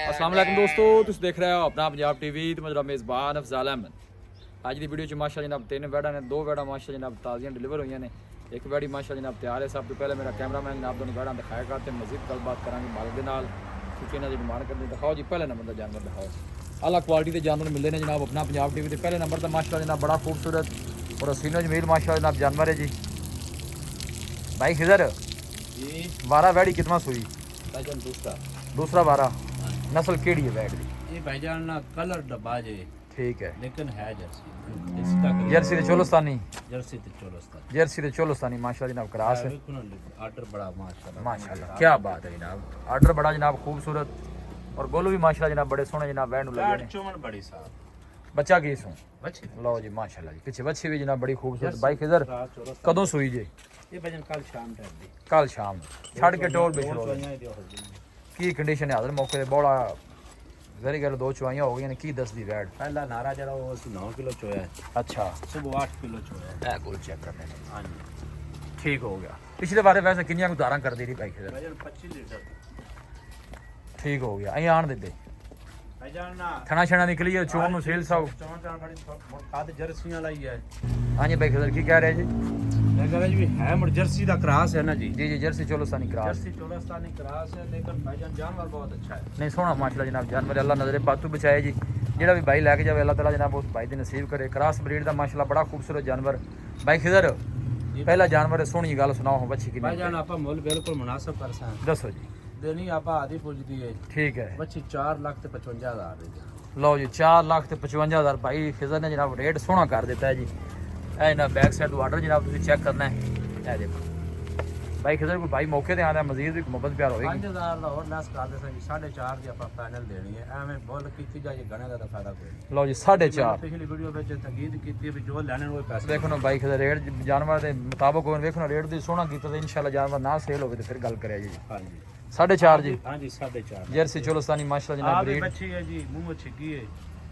अस्सलाम वालेकुम दोस्तों, तुम देख रहे हो अपना पंजाब टीवी तो मेरा मेज़बान अफजाल अहमद। अज की वीडियो माशा जनाब 3 वैड़ा ने 2 वैड़ा माशा जनाब ताज़ियां डिलीवर हुई ने। एक वैड़ी माशा जनाब तैयार है। सब तो पहले मेरा कैमरामैन जनाब दोनों वैड़ा दिखाएगा तो मजीद गलबात करांगे मालिक के नाल क्योंकि इन्होंने डिमांड करनी। दिखाओ जी पहले नंबर का जानवर दिखाओ। अला क्वालिटी के जानवर मिलते हैं जनाब अपना पंजाब टीवी के पहले नंबर का माशा जनाब बड़ा खूबसूरत और हसीनो जमील माशा जनाब जानवर है जी। भाई खिजर जी 12 वैड़ी कितना सुई? दूसरा 12 नस्ल केड़ी है वैड़ की? ये भाईजान ना कलर डब्बा जे ठीक है, लेकिन है जर्सी इसका जर्सी ते चोलस्तानी, जर्सी ते चोलस्तान जर्सी ते चोलस्तानी माशाल्लाह जनाब क्रास है। आर्डर बड़ा माशाल्लाह माशाल्लाह क्या बात है जनाब, आर्डर बड़ा जनाब खूबसूरत और गोलू भी माशाल्लाह जनाब बड़े सोहने जनाब वैड़ लगे ने। चुमन बड़ी साफ बच्चा की सू बच्ची लो जी माशाल्लाह जी। पीछे बच्ची भी जनाब बड़ी खूबसूरत। बाइक इधर कदों सुई जी? ये भाईजान कल शाम टाइम दी कल शाम छड़ के टोल बिछड़ो की कंडीशन है? हदर मौके ते बड़ा जरी गल 2 चवाइयां हो गई ने की दस दी वैड़? पहला नारा जरा वो 9 किलो चोया है, अच्छा सुबह 8 किलो चोया है। ए गोल चेक करने हां जी ठीक हो गया। पिछले बारे वैसे किन्नियां गुजारा कर दी रही बाइक इधर? भाईजान 25 लीटर ठीक हो गया। अहीं आन दे भाईजान ना थना छना निकली है चोन नु सेल साउ चौन चार बड़ी खाद जर्सियां लाई है। हाँ जी बाइक इधर की कह रहे जी? मैं कह रहा जी है मर जर्सी दा क्रास है ना जी। जी जी Jersey Cholistani cross Jersey Cholistani cross है, लेकिन भाईजान जानवर बहुत अच्छा है। नहीं सोना माशाल्लाह जनाब जानवर अल्लाह नजरे पातू बचाए जी। जेड़ा भी भाई लैके जावे अल्लाह ताला जनाब उस भाई दी नसीब करे। क्रास ब्रीड दा माशाल्लाह बड़ा खूबसूरत जानवर। भाई खिदर पहला जानवर सोहनी गल सुनाओ बच्ची की भाईजान आपा मुल बिल्कुल मुनासिब कर सा दसो जी। देनी आपा आधी पुजदी है ठीक है बच्ची 4,55,000 दी। लो जी 4,55,000 भाई खिजर ने जनाब रेट सोहना कर दिता है जी। ए ना बैक साइड तो आर्डर जनाब तुम चेक करना है। ए देखो भाई खिजर को भाई मौके ते आना मजीद भी मोहब्बत प्यार होएगी। 5,000 दा और लेस कर दे सी 4.5 दी आपा फाइनल देनी है। एवें बोल कीती जाए गणे दा फायदा कोई नहीं। लो जी 4.5 पिछली वीडियो ਵਿੱਚ तकीद ਕੀਤੀ ਵੀ ਜੋ ਲੈਣੇ ਉਹ ਪੈਸੇ देखो ना भाई खिजर रेट जानवर के मुताबिक होने देखो ना रेट दी सोहना कीता ते इंशाल्लाह जानवर ना सेल होवे ते फिर गल करिया जी। हां जी 4.5 जी हां जी 4.5 जर्सी चोलस्तानी माशाल्लाह ਆ जनाब ਵੀ ब्रीड ਬੱਚੀ ਹੈ ਜੀ ਮੂੰਹ ਛਿੱਗੀ ਹੈ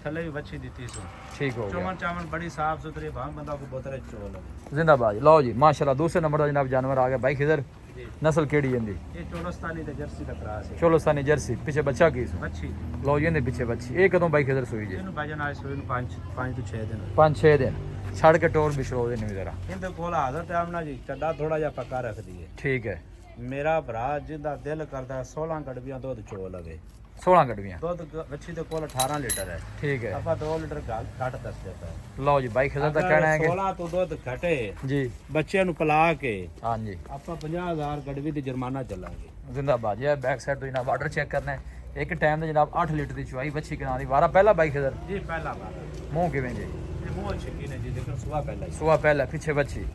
ਥੱਲੇ ਵੀ ਬੱਚੀ ਦਿੱਤੀ ਸੋ ठीक हो गया। ਚਮਨ ਚਾਵਨ ਬੜੀ ਸਾਫ ਸੁਥਰੀ ਭਾਂ ਬੰਦਾ ਕੋ ਬੋਤਰੇ ਚੋਲ जिंदाबाद। लो जी माशाल्लाह दूसरे नंबर का जनाब जानवर आ गया भाई खिजर ਜੀ नस्ल केड़ी है इनदी? ਇਹ ਚੋਲਸਤਾਨੀ ਤੇ ਜਰਸੀ ਦਾ ਕਰਾਸ ਹੈ चोलस्तानी जर्सी पीछे बच्चा की सू? ਬੱਚੀ लो जी इनदे पीछे बच्ची ये कदों भाई खिजर सुई जी? ਇਹਨੂੰ ਭਾਜਨ ਆਏ ਸੋਏ ਨੂੰ 5 ਤੋਂ 6 ਦਿਨ 5-6 दिन छड़ के टोर बिछड़ो देने जरा ਇਹਦੇ ਕੋਲ ਹਾਜ਼ਰ ਟਾਈਮ ਨਾ ਜੀ ਚੱਡਾ ਥੋੜਾ ਜਿਹਾ ਪੱਕਾ ਰੱਖਦੀ ਹੈ। ठीक है। ਮੇਰਾ ਭਰਾ ਜਿਹਦਾ ਦਿਲ ਕਰਦਾ 16 ਗੜਵੀਆਂ ਦੁੱਧ ਚੋ ਲਵੇ। 16 गड्डियां ਦੁੱਧ ਬੱਚੀ ਦੇ ਕੋਲ 18 ਲੀਟਰ ਹੈ। ठीक है। ਆਪਾਂ 2 ਲੀਟਰ ਘੱਟ ਦੱਸ ਦਿੱਤਾ ਹੈ। लो जी भाई खिजर का कहना है कि 16 ਤੋਂ ਦੁੱਧ ਘਟੇ जी ਬੱਚਿਆਂ ਨੂੰ ਪਿਲਾ ਕੇ हाँ जी ਆਪਾਂ 50,000 ਗੜਵੀ ਦੀ ਜੁਰਮਾਨਾ ਚੱਲਾਂਗੇ। जिंदाबाद। ये बैक साइड तो जनाब ऑर्डर चेक करना है। एक टाइम में जनाब 8 लीटर की चुवाई बच्ची कना दी वारा पहला भाई खिजर ਜੀ ਪਹਿਲਾ ਵਾਰ मुंह किवें जी? ਇਹ ਮੂੰਹ ਛਿੱਕੀ ਨੇ ਜੀ ਲੇਕਿन ਸੁਆ ਪਹਿਲਾ ਹੀ सुहा पहला पीछे बच्ची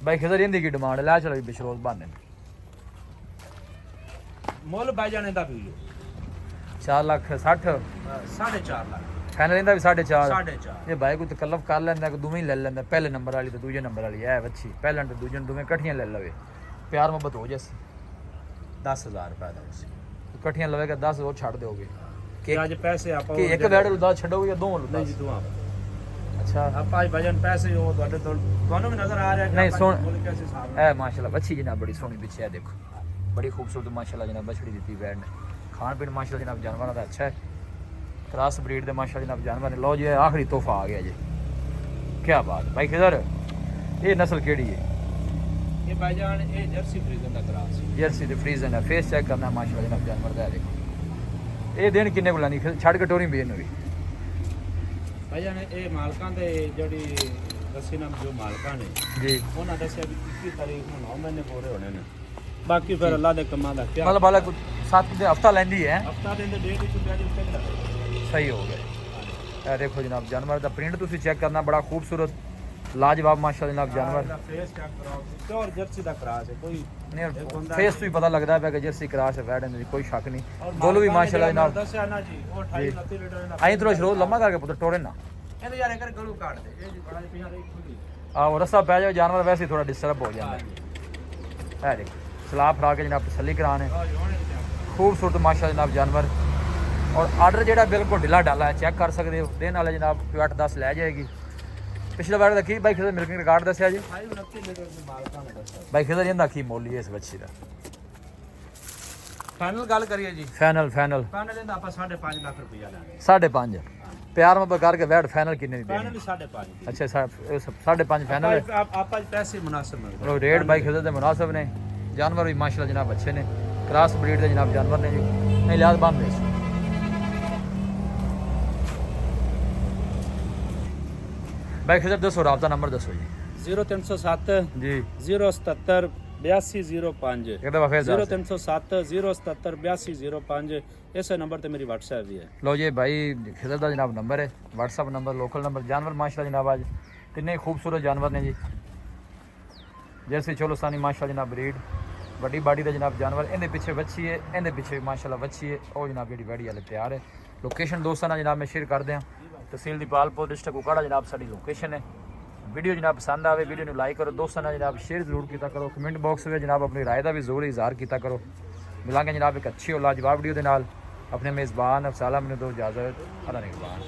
भाई खिजर इनकी की डिमांड लै चलो बिशरोज बहाने ਮੁੱਲ ਬਾਈ ਜਾਣੇ ਦਾ ਵੀ 4,60,000 4.5 ਲੱਖ फाइनल इंदा भी 4.5 4.5 ये भाई कोई तकल्लफ कर लेंदा कि दोवें ही ले लेंदा पहले नंबर वाली तो दूजे नंबर वाली है बच्ची पहले तो दूजे दोवें इकट्ठियां ले लवे प्यार मोहब्बत हो जैसी 10,000 रुपए ਦਾ ਸੀ इकट्ठियां लवेगा 10 और छड़ दोगे ਕਿ ਅੱਜ ਪੈਸੇ ਆਪਾਂ कि एक वैड लुदा छड़ोगे या दो लुदा? ਨਹੀਂ ਜੀ ਦੁਆ अच्छा ਆਪਾਂ ਅੱਜ ਭਜਨ ਪੈਸੇ ਉਹ ਤੁਹਾਡੇ ਤੋਂ ਤੁਹਾਨੂੰ ਵੀ ਨਜ਼ਰ ਆ ਰਿਹਾ ਕਿ ਨਹੀਂ, ਆਪਾਂ ਸੁਣ- ਮੁੱਲ कैसे ਹਿਸਾਬ है माशाल्लाह बच्ची जनाब बड़ी सोहनी पीछे है देखो बड़ी खूबसूरत माशाल्लाह जनाब बछड़ी दी वैड ने। खान पीन माशाल्लाह जनाब जानवर का अच्छा है। क्रॉस ब्रीड दे माशाल्लाह जनाब जानवर ने। लो जी आखिरी तोहफा आ गया जी क्या बात भाई खिजर ये नस्ल केड़ी है? ਇਹ ਭਾਈਜਾਨ ਇਹ ਜਰਸੀ ਫਰੀਜ਼ਨ ਦਾ ਕਰਾਸ ਸੀ। जर्सी दे फ्रीजन है फेस चेक करना माशाल्लाह जनाब जानवर का है देखो ये दिन किन्ने को लानी छड़ के टोरी बेन हुई ਭਾਈਜਾਨ ਇਹ ਮਾਲਕਾਂ ਦੇ ਜਿਹੜੀ ਦੱਸੀ ਨਾ ਜੋ ਮਾਲਕਾਂ ਨੇ जी ਉਹਨਾਂ ਦੱਸਿਆ ਵੀ 21 ਤਾਰੀਖ ਨੂੰ 9 ਮਹੀਨੇ ਪੂਰੇ ਹੋਣੇ ਨੇ। ਬਾਕੀ ਫਿਰ ਅੱਲਾ ਦੇ ਕੰਮਾਂ ਦਾ ਕੀ मतलब वाला 7 दिन हफ्ता लेंदी है ਹਫਤਾ ਦੇ ਦੇ ਡੇਟ ਵਿੱਚ ਪਿਆ ਜੀ ਉੱਤੇ ਲੱਗਦਾ। सही हो गया। ये देखो जनाब जानवर का प्रिंट तुसी चेक करना बड़ा खूबसूरत लाजवाब माशाल्लाह जनाब जानवर फेस चेक कराओ प्योर जर्सी ਦਾ ਕਰਾਸ ਹੈ ਕੋਈ नहीं फेस तो ही पता लगता है कि जर्सी क्रॉस है वैड है कोई शक नहीं। गोलू भी माशाल्लाह जनाब ਦੱਸਿਆ ਨਾ ਜੀ ਉਹ 28 29 ਲੀਟਰ ਦਾ आई तो शरोज लम्मा करके पुत्र टोरे ना ਇਹਦੇ ਯਾਰ ਕਰ ਗਲੂ ਕਾਟ ਦੇ ਇਹ ਜੀ ਬੜਾ ਜਿਹਾ ਪਿਆ ਰਹੀ ਖੁੱਲੀ और रस्सा पै जाए जानवर वैसे ही थोड़ा डिस्टर्ब हो जाता है। है देखो सलाह फरा के जनाब तसल्ली कराने खूबसूरत माशा जनाब जानवर और आर्डर जो बिल्कुल ढिला डाला है चेक कर सकते हो दिन वाले जनाब 8-10 लै जाएगी। पिछले बार की भाई खिजर मिल्किंग रिकॉर्ड दसिया जी? 29 लीटर ਦੀ ਮਾਲਕਾਂ ਨੇ ਦੱਸਿਆ भाई खिजर इनका की मोल है इस बच्ची का? ਫਾਈਨਲ ਗੱਲ ਕਰੀਏ ਜੀ ਫਾਈਨਲ ਫਾਈਨਲ ਫਾਈਨਲ ਇਹਦਾ ਆਪਾਂ 5.5 ਲੱਖ ਰੁਪਇਆ ਲੈਣਾ 5.5 ਪਿਆਰ ਮੁਹੱਬਤ ਕਰਕੇ ਵੈਟ ਫਾਈਨਲ ਕਿੰਨੇ ਦੀ ਫਾਈਨਲ ਦੇਣੀ? 5.5 ਅੱਛਾ 5.5 ਫਾਈਨਲ ਹੈ। ਆਪਾਂ ਪੈਸੇ ਮੁਨਾਸਿਬ ਮਿਲਦੇ ਉਹ ਰੇਟ ਬਾਈ ਖਿਜ਼ਰ ਦੇ ਮੁਨਾਸਬ ਨੇ, ਜਾਨਵਰ ਵੀ ਮਾਸ਼ਾਅੱਲਾ ਜਨਾਬ ਅੱਛੇ ਨੇ, ਕ੍ਰਾਸ ਬਰੀਡ ਦੇ ਜਨਾਬ ਜਾਨਵਰ ਨੇ ਜੀ। ਨਹੀਂ ਲਿਹਾਜ਼ ਬੰਦ ਦੇ ਬਾਈ ਖਿਜ਼ਰ ਦੱਸੋ ਰਾਬਤਾ ਨੰਬਰ ਦੱਸੋ ਜੀ। 0307 ਜੀ 077 8205 ਕਿਹਦਾ ਵਫੇ 0307 077 8205 ਇਸੇ ਨੰਬਰ ਤੇ ਮੇਰੀ WhatsApp ਵੀ ਹੈ। ਲੋ ਜੀ ਭਾई खिजर ਦਾ जनाब नंबर है, WhatsApp नंबर, लोकल नंबर। जानवर माशाल्लाह जनाब आज कितने खूबसूरत जानवर ने जी। जैसे चोलोस्तानी माशाल्लाह जनाब ब्रीड ਵੱਡੀ ਬਾਡੀ ਦਾ ਜਨਾਬ ਜਾਨਵਰ। ਇਹਦੇ ਪਿੱਛੇ ਵੱਛੀ ਹੈ, ਇਹਦੇ ਪਿੱਛੇ ਮਾਸ਼ਾਅੱਲਾ ਵੱਛੀ ਹੈ। ਉਹ ਜਨਾਬ ਜਿਹੜੀ ਵੈੜੀ ਵਾਲੇ ਤਿਆਰ ਹੈ। ਲੋਕੇਸ਼ਨ ਦੋਸਤਾਂ ਨਾਲ ਜਨਾਬ ਮੈਂ ਸ਼ੇਅਰ ਕਰ ਦਿਆਂ। ਤਹਿਸੀਲ ਦੀਪਾਲਪੁਰ, ਡਿਸਟ੍ਰਿਕਟ ਉਕਾੜਾ ਜਨਾਬ ਸਾਡੀ ਲੋਕੇਸ਼ਨ ਹੈ। ਵੀਡੀਓ ਜਨਾਬ ਪਸੰਦ ਆਵੇ ਵੀਡੀਓ ਨੂੰ ਲਾਈਕ ਕਰੋ, ਦੋਸਤਾਂ ਨਾਲ ਜਨਾਬ ਸ਼ੇਅਰ ਜ਼ਰੂਰ ਕੀਤਾ ਕਰੋ। ਕਮੈਂਟ ਬਾਕਸ ਵਿੱਚ ਜਨਾਬ ਆਪਣੀ ਰਾਏ ਦਾ ਵੀ ਜ਼ਰੂਰ ਇਜ਼ਹਾਰ ਕੀਤਾ ਕਰੋ। ਮਿਲਾਂਗੇ ਜਨਾਬ ਇੱਕ ਅੱਛੀ और लाजवाब वीडियो ਦੇ ਨਾਲ। अपने मेज़बान अफसाला मैंने दो इजाज़त। अल्लाह निगहबान।